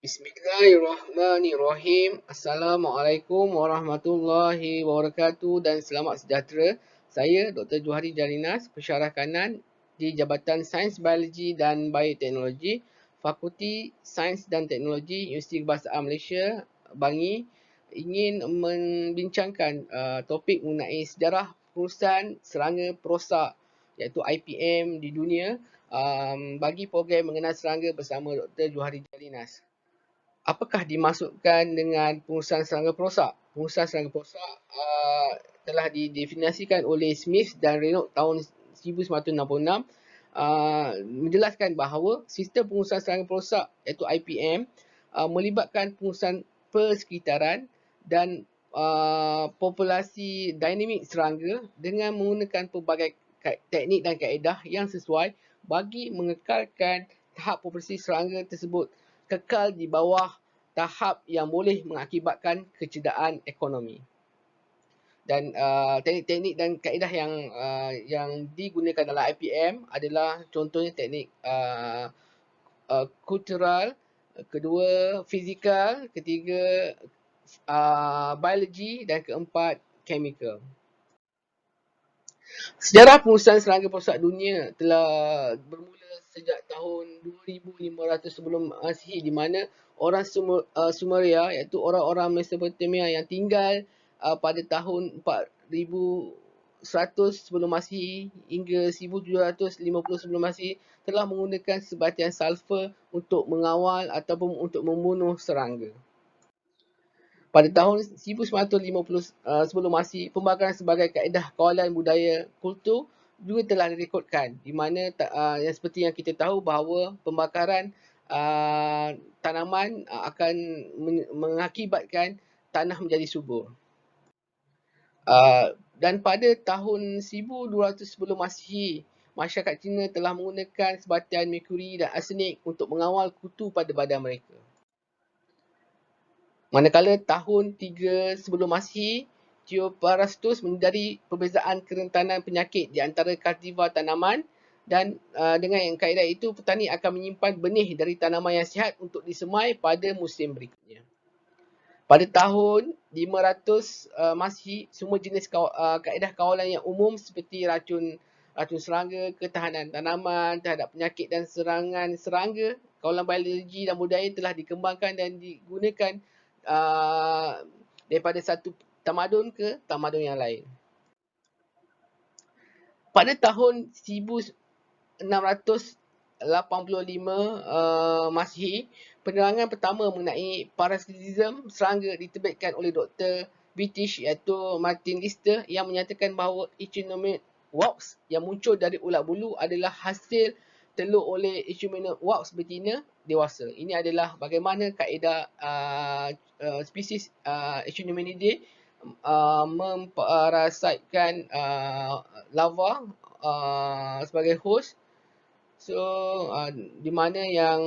Bismillahirrahmanirrahim. Assalamualaikum warahmatullahi wabarakatuh dan selamat sejahtera. Saya Dr. Johari Jalinas, pensyarah kanan di Jabatan Sains Biologi dan Bioteknologi, Fakulti Sains dan Teknologi Universiti Kebangsaan Malaysia, Bangi, ingin membincangkan topik mengenai sejarah pengurusan serangga perosak iaitu IPM di dunia bagi program mengenal serangga bersama Dr. Johari Jalinas. Apakah dimaksudkan dengan pengurusan serangga perosak? Pengurusan serangga perosak telah didefinisikan oleh Smith dan Renaud tahun 1966 menjelaskan bahawa sistem pengurusan serangga perosak iaitu IPM melibatkan pengurusan persekitaran dan populasi dinamik serangga dengan menggunakan pelbagai teknik dan kaedah yang sesuai bagi mengekalkan tahap populasi serangga tersebut kekal di bawah tahap yang boleh mengakibatkan kecederaan ekonomi. Dan teknik-teknik dan kaedah yang digunakan dalam IPM adalah contohnya teknik kultural, kedua fizikal, ketiga biologi dan keempat chemical. Sejarah pengurusan serangga perosak dunia telah bermula sejak tahun 2500 sebelum Masihi di mana orang Sumeria iaitu orang-orang Mesopotamia yang tinggal pada tahun 4100 sebelum Masihi hingga 1750 sebelum Masihi telah menggunakan sebatian sulfur untuk mengawal ataupun untuk membunuh serangga. Pada tahun 1950 sebelum Masihi, pembakaran sebagai kaedah kawalan budaya kultur juga telah direkodkan di mana yang seperti yang kita tahu bahawa pembakaran tanaman akan mengakibatkan tanah menjadi subur. Dan pada tahun 1200 sebelum Masihi, masyarakat Cina telah menggunakan sebatian merkuri dan arsenik untuk mengawal kutu pada badan mereka. Manakala tahun 3 sebelum Masihi, Theophrastus menyedari perbezaan kerentanan penyakit di antara cultivar tanaman dan dengan kaedah itu petani akan menyimpan benih dari tanaman yang sihat untuk disemai pada musim berikutnya. Pada tahun 500 Masihi, semua jenis kaedah kawalan yang umum seperti racun serangga, ketahanan tanaman terhadap penyakit dan serangan serangga, kawalan biologi dan budaya telah dikembangkan dan digunakan daripada satu tamadun ke tamadun yang lain. Pada tahun 1685 Masihi, penerangan pertama mengenai parasitisme serangga diterbitkan oleh Dr. British iaitu Martin Lister yang menyatakan bahawa Echinomenax wasps yang muncul dari ulat bulu adalah hasil telur oleh Echinomenax wasps betina dewasa. Ini adalah bagaimana kaedah spesies Echinomenidae memparasitkan larva sebagai host. So di mana yang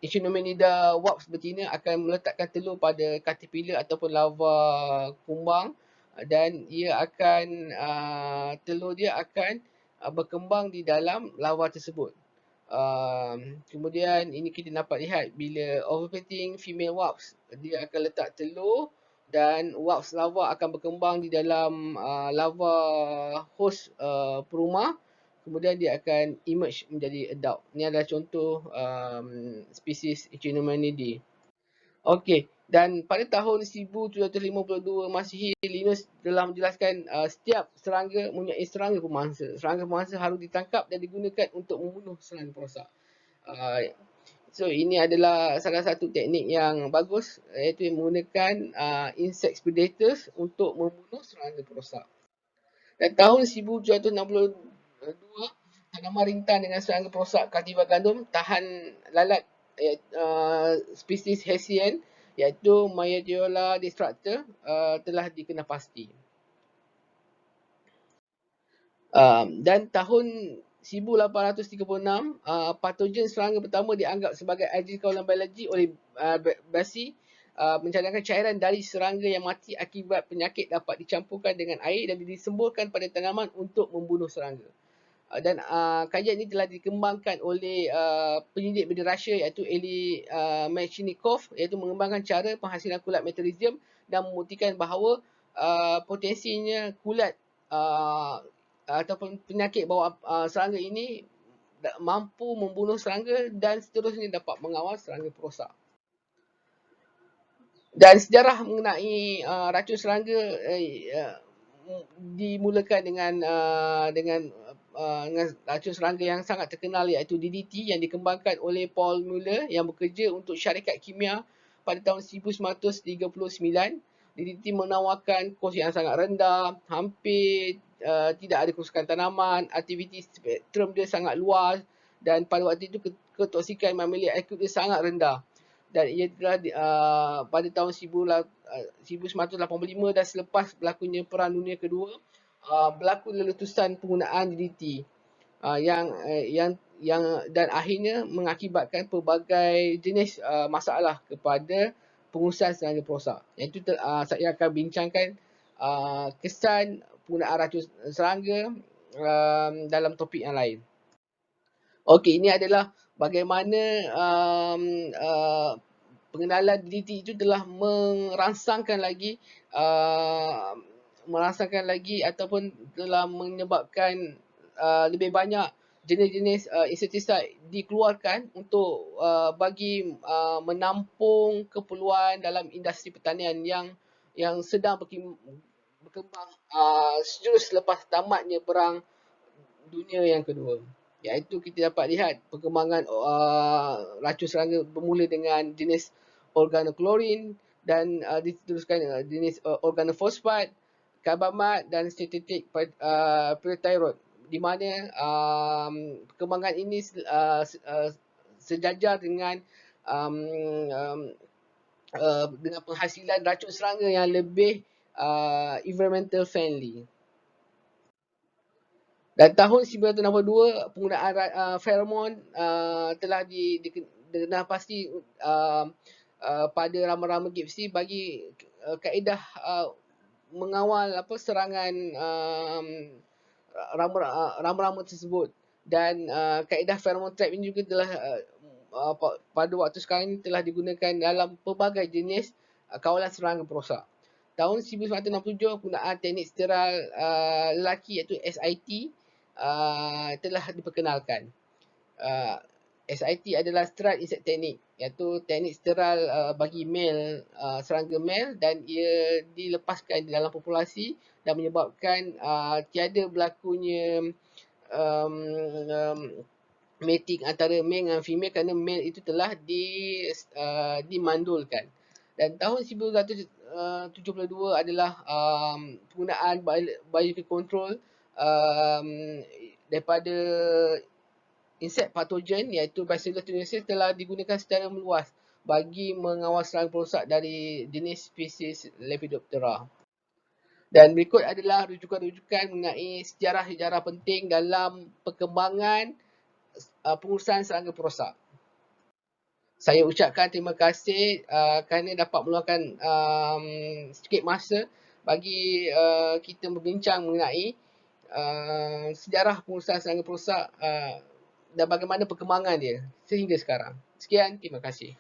Echinomenida wasps betina akan meletakkan telur pada caterpillar ataupun larva kumbang dan ia akan telur dia akan berkembang di dalam larva tersebut. Kemudian ini kita dapat lihat bila ovulating female wasps dia akan letak telur dan wasps larva akan berkembang di dalam larva host perumah. Kemudian dia akan emerge menjadi adult. Ini adalah contoh spesies Echinomenida. Okey, dan pada tahun 1752 Masihi, Linus telah menjelaskan setiap serangga mempunyai serangga pemangsa. Serangga pemangsa harus ditangkap dan digunakan untuk membunuh serangga perosak. So ini adalah salah satu teknik yang bagus iaitu menggunakan insect predators untuk membunuh serangga perosak. Dan tahun 1762, tanaman rintan dengan serangga perosak cultivar gandum tahan lalat spesies Hessian iaitu Myadiola destructor telah dikenal pasti. Dan tahun 1836, patogen serangga pertama dianggap sebagai agent kawalan biologi oleh Bassi. Mencadangkan cairan dari serangga yang mati akibat penyakit dapat dicampurkan dengan air dan disemburkan pada tanaman untuk membunuh serangga. Dan kajian ini telah dikembangkan oleh penyidik benda rahsia iaitu Eli Mechnikov, iaitu mengembangkan cara penghasilan kulat metabolism dan membuktikan bahawa potensinya kulat ataupun penyakit bawah serangga ini mampu membunuh serangga dan seterusnya dapat mengawal serangga perosak. Dan sejarah mengenai racun serangga dimulakan dengan racun serangga yang sangat terkenal iaitu DDT yang dikembangkan oleh Paul Muller yang bekerja untuk syarikat kimia pada tahun 1939. DDT menawarkan kos yang sangat rendah, hampir tidak ada kerusakan tanaman, aktiviti spektrum dia sangat luas dan pada waktu itu ketoksikan mamalia akut dia sangat rendah. Dan ia telah pada tahun 1985 dan selepas berlakunya Perang Dunia Kedua, berlaku letusan penggunaan DDT yang dan akhirnya mengakibatkan pelbagai jenis masalah kepada pengurusan serangga perosak. Yang itu saya akan bincangkan kesan penggunaan racun serangga dalam topik yang lain. Okey, ini adalah bagaimana pengenalan DDT itu telah merangsangkan lagi ataupun telah menyebabkan lebih banyak jenis-jenis insektisida dikeluarkan untuk bagi menampung keperluan dalam industri pertanian yang sedang berkembang sejurus selepas tamatnya Perang Dunia yang Kedua. Iaitu kita dapat lihat perkembangan racun serangga bermula dengan jenis organochlorine dan diteruskan jenis organofosfat, karbamat dan sintetik parathyroid, di mana perkembangan ini sejajar dengan dengan penghasilan racun serangga yang lebih environmental friendly. Dan tahun 1962 penggunaan feromon telah dikenal pasti pada rama-rama gipsy bagi kaedah mengawal serangan rama-rama tersebut. Dan kaedah feromon trap ini juga telah pada waktu sekarang ini telah digunakan dalam pelbagai jenis kawalan serangga perosak. Tahun 1967 penggunaan teknik steral lelaki iaitu SIT telah diperkenalkan. SIT adalah sterile insect technique, iaitu teknik steral bagi male serangga male, dan ia dilepaskan di dalam populasi dan menyebabkan tiada berlakunya mating antara male dan female kerana male itu telah dimandulkan. Dan tahun 1972 adalah penggunaan biocontrol control daripada insect patogen iaitu Bacillus thuringiensis telah digunakan secara meluas bagi mengawal serangga perosak dari jenis spesies Lepidoptera. Dan berikut adalah rujukan-rujukan mengenai sejarah-sejarah penting dalam perkembangan pengurusan serangga perosak. Saya ucapkan terima kasih kerana dapat meluangkan sedikit masa bagi kita berbincang mengenai sejarah pengurusan serangga perosak dan bagaimana perkembangan dia sehingga sekarang. Sekian, terima kasih.